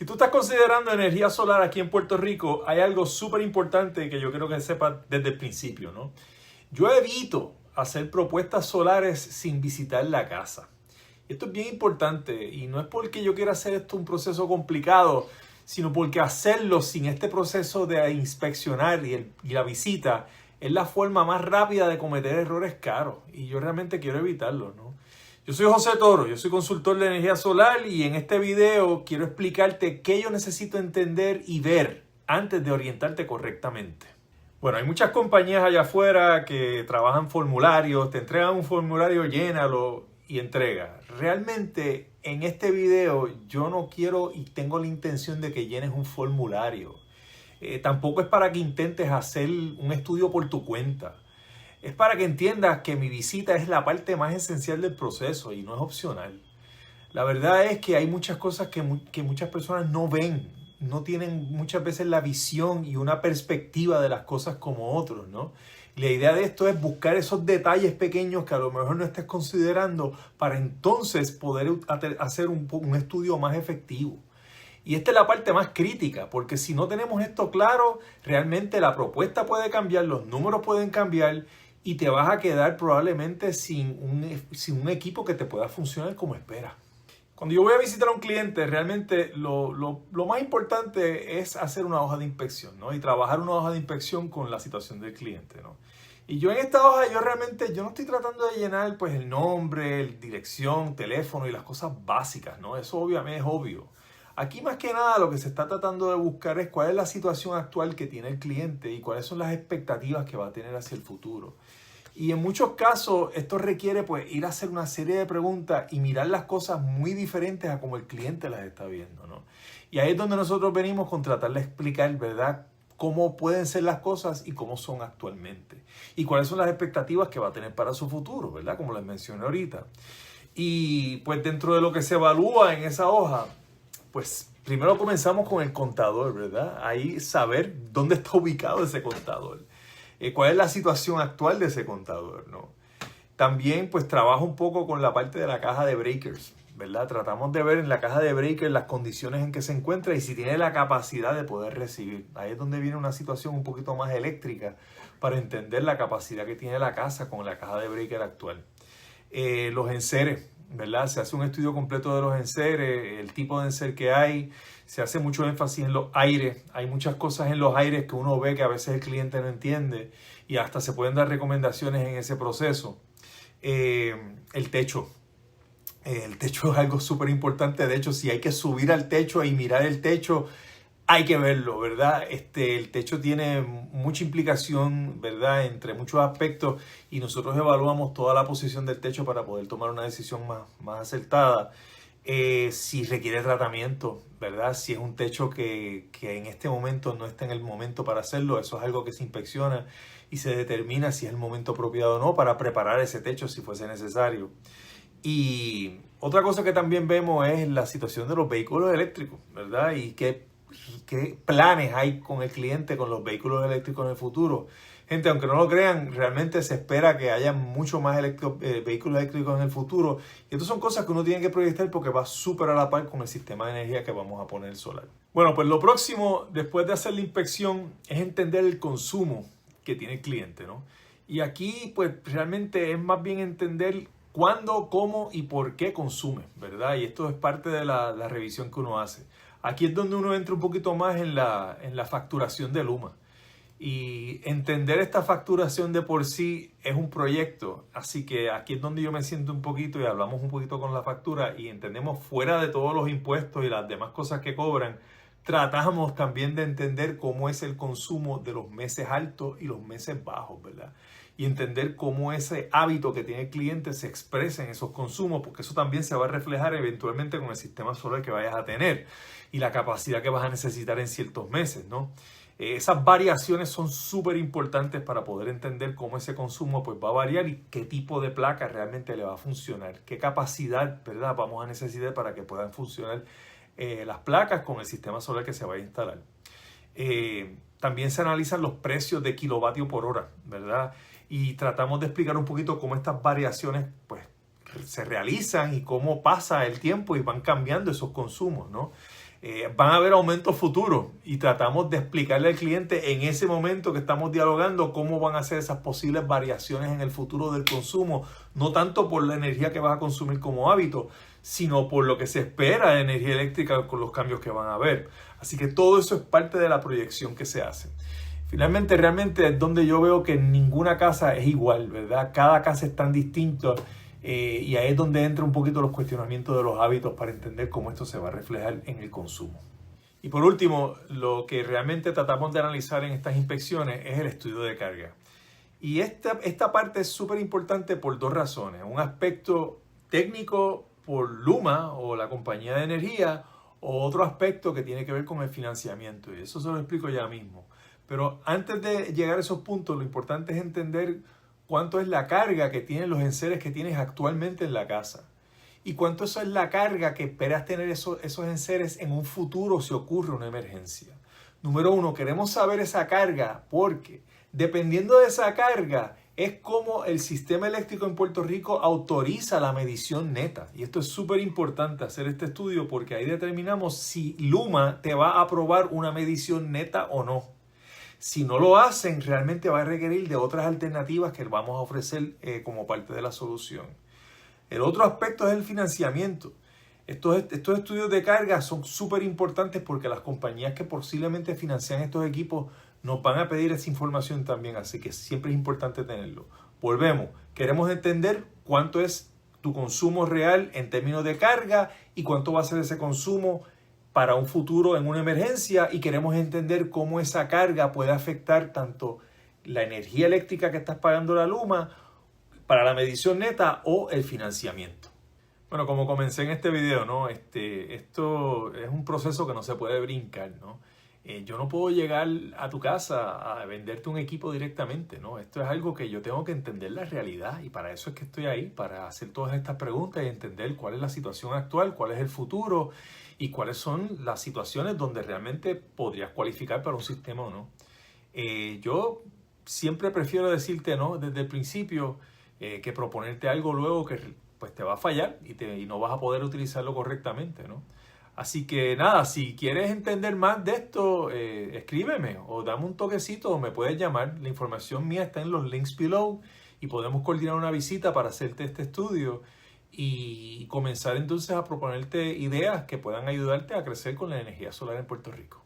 Si tú estás considerando energía solar aquí en Puerto Rico, hay algo súper importante que yo quiero que sepas desde el principio, ¿no? Yo evito hacer propuestas solares sin visitar la casa. Esto es bien importante y no es porque yo quiera hacer esto un proceso complicado, sino porque hacerlo sin este proceso de inspeccionar y la visita es la forma más rápida de cometer errores caros y yo realmente quiero evitarlo, ¿no? Yo soy José Toro, yo soy consultor de energía solar y en este video quiero explicarte qué yo necesito entender y ver antes de orientarte correctamente. Bueno, hay muchas compañías allá afuera que trabajan formularios, te entregan un formulario, llénalo y entrega. Realmente en este video yo no quiero y tengo la intención de que llenes un formulario. Tampoco es para que intentes hacer un estudio por tu cuenta. Es para que entiendas que mi visita es la parte más esencial del proceso y no es opcional. La verdad es que hay muchas cosas que muchas personas no ven, no tienen muchas veces la visión y una perspectiva de las cosas como otros, ¿no? La idea de esto es buscar esos detalles pequeños que a lo mejor no estés considerando para entonces poder hacer un estudio más efectivo. Y esta es la parte más crítica, porque si no tenemos esto claro, realmente la propuesta puede cambiar, los números pueden cambiar y te vas a quedar probablemente sin un equipo que te pueda funcionar como esperas. Cuando yo voy a visitar a un cliente, realmente lo más importante es hacer una hoja de inspección, ¿no? Y trabajar una hoja de inspección con la situación del cliente, ¿no? Y yo en esta hoja, yo no estoy tratando de llenar pues el nombre, dirección, teléfono y las cosas básicas, ¿no? Eso obviamente es obvio. Aquí más que nada lo que se está tratando de buscar es cuál es la situación actual que tiene el cliente y cuáles son las expectativas que va a tener hacia el futuro. Y en muchos casos esto requiere pues ir a hacer una serie de preguntas y mirar las cosas muy diferentes a como el cliente las está viendo, ¿no? Y ahí es donde nosotros venimos con tratar de explicar, ¿verdad?, cómo pueden ser las cosas y cómo son actualmente. Y cuáles son las expectativas que va a tener para su futuro, ¿verdad?, como les mencioné ahorita. Y pues dentro de lo que se evalúa en esa hoja, pues primero comenzamos con el contador, ¿verdad? Ahí saber dónde está ubicado ese contador. ¿Cuál es la situación actual de ese contador, ¿no? También pues trabajo un poco con la parte de la caja de breakers, ¿verdad? Tratamos de ver en la caja de breakers las condiciones en que se encuentra y si tiene la capacidad de poder recibir. Ahí es donde viene una situación un poquito más eléctrica para entender la capacidad que tiene la casa con la caja de breaker actual. Los enseres, ¿verdad? Se hace un estudio completo de los enseres, el tipo de enser que hay, se hace mucho énfasis en los aires, hay muchas cosas en los aires que uno ve que a veces el cliente no entiende y hasta se pueden dar recomendaciones en ese proceso. El techo es algo súper importante, de hecho si hay que subir al techo y mirar el techo, hay que verlo, ¿verdad? El techo tiene mucha implicación, ¿verdad?, entre muchos aspectos y nosotros evaluamos toda la posición del techo para poder tomar una decisión más acertada. Si requiere tratamiento, ¿verdad? Si es un techo que en este momento no está en el momento para hacerlo, eso es algo que se inspecciona y se determina si es el momento apropiado o no para preparar ese techo si fuese necesario. Y otra cosa que también vemos es la situación de los vehículos eléctricos, ¿verdad? Y qué planes hay con el cliente con los vehículos eléctricos en el futuro. Gente, aunque no lo crean, realmente se espera que haya mucho más vehículos eléctricos en el futuro. Y estas son cosas que uno tiene que proyectar porque va súper a la par con el sistema de energía que vamos a poner solar. Bueno, pues lo próximo, después de hacer la inspección, es entender el consumo que tiene el cliente, ¿no? Y aquí, pues, realmente es más bien entender cuándo, cómo y por qué consume, ¿verdad? Y esto es parte de la revisión que uno hace. Aquí es donde uno entra un poquito más en la facturación de Luma. Y entender esta facturación de por sí es un proyecto. Así que aquí es donde yo me siento un poquito y hablamos un poquito con la factura y entendemos fuera de todos los impuestos y las demás cosas que cobran, tratamos también de entender cómo es el consumo de los meses altos y los meses bajos, ¿verdad? Y entender cómo ese hábito que tiene el cliente se expresa en esos consumos, porque eso también se va a reflejar eventualmente con el sistema solar que vayas a tener y la capacidad que vas a necesitar en ciertos meses, ¿no? Esas variaciones son súper importantes para poder entender cómo ese consumo pues, va a variar y qué tipo de placa realmente le va a funcionar, qué capacidad, ¿verdad?, vamos a necesitar para que puedan funcionar las placas con el sistema solar que se va a instalar. También se analizan los precios de kilovatio por hora, ¿verdad? Y tratamos de explicar un poquito cómo estas variaciones pues, se realizan y cómo pasa el tiempo y van cambiando esos consumos, ¿no? Van a haber aumentos futuros y tratamos de explicarle al cliente en ese momento que estamos dialogando cómo van a ser esas posibles variaciones en el futuro del consumo, no tanto por la energía que vas a consumir como hábito, sino por lo que se espera de energía eléctrica con los cambios que van a haber. Así que todo eso es parte de la proyección que se hace. Finalmente, realmente es donde yo veo que ninguna casa es igual, ¿verdad? Cada casa es tan distinta. Y ahí es donde entra un poquito los cuestionamientos de los hábitos para entender cómo esto se va a reflejar en el consumo. Y por último, lo que realmente tratamos de analizar en estas inspecciones es el estudio de carga. Y esta parte es súper importante por dos razones. Un aspecto técnico por Luma o la compañía de energía, o otro aspecto que tiene que ver con el financiamiento. Y eso se lo explico ya mismo. Pero antes de llegar a esos puntos, lo importante es entender cuánto es la carga que tienen los enseres que tienes actualmente en la casa. Y cuánto eso es la carga que esperas tener esos enseres en un futuro si ocurre una emergencia. Número uno, queremos saber esa carga porque dependiendo de esa carga es como el sistema eléctrico en Puerto Rico autoriza la medición neta. Y esto es súper importante hacer este estudio porque ahí determinamos si Luma te va a aprobar una medición neta o no. Si no lo hacen, realmente va a requerir de otras alternativas que vamos a ofrecer como parte de la solución. El otro aspecto es el financiamiento. Estos estudios de carga son súper importantes porque las compañías que posiblemente financian estos equipos nos van a pedir esa información también, así que siempre es importante tenerlo. Volvemos, queremos entender cuánto es tu consumo real en términos de carga y cuánto va a ser ese consumo para un futuro en una emergencia y queremos entender cómo esa carga puede afectar tanto la energía eléctrica que estás pagando la Luma para la medición neta o el financiamiento. Bueno, como comencé en este video, ¿no? Esto es un proceso que no se puede brincar, ¿no? Yo no puedo llegar a tu casa a venderte un equipo directamente, ¿no? Esto es algo que yo tengo que entender la realidad y para eso es que estoy ahí, para hacer todas estas preguntas y entender cuál es la situación actual, cuál es el futuro y cuáles son las situaciones donde realmente podrías cualificar para un sistema o no. Yo siempre prefiero decirte no desde el principio que proponerte algo luego que pues te va a fallar y no vas a poder utilizarlo correctamente, ¿no? Así que nada, si quieres entender más de esto, escríbeme o dame un toquecito o me puedes llamar. La información mía está en los links below y podemos coordinar una visita para hacerte este estudio y comenzar entonces a proponerte ideas que puedan ayudarte a crecer con la energía solar en Puerto Rico.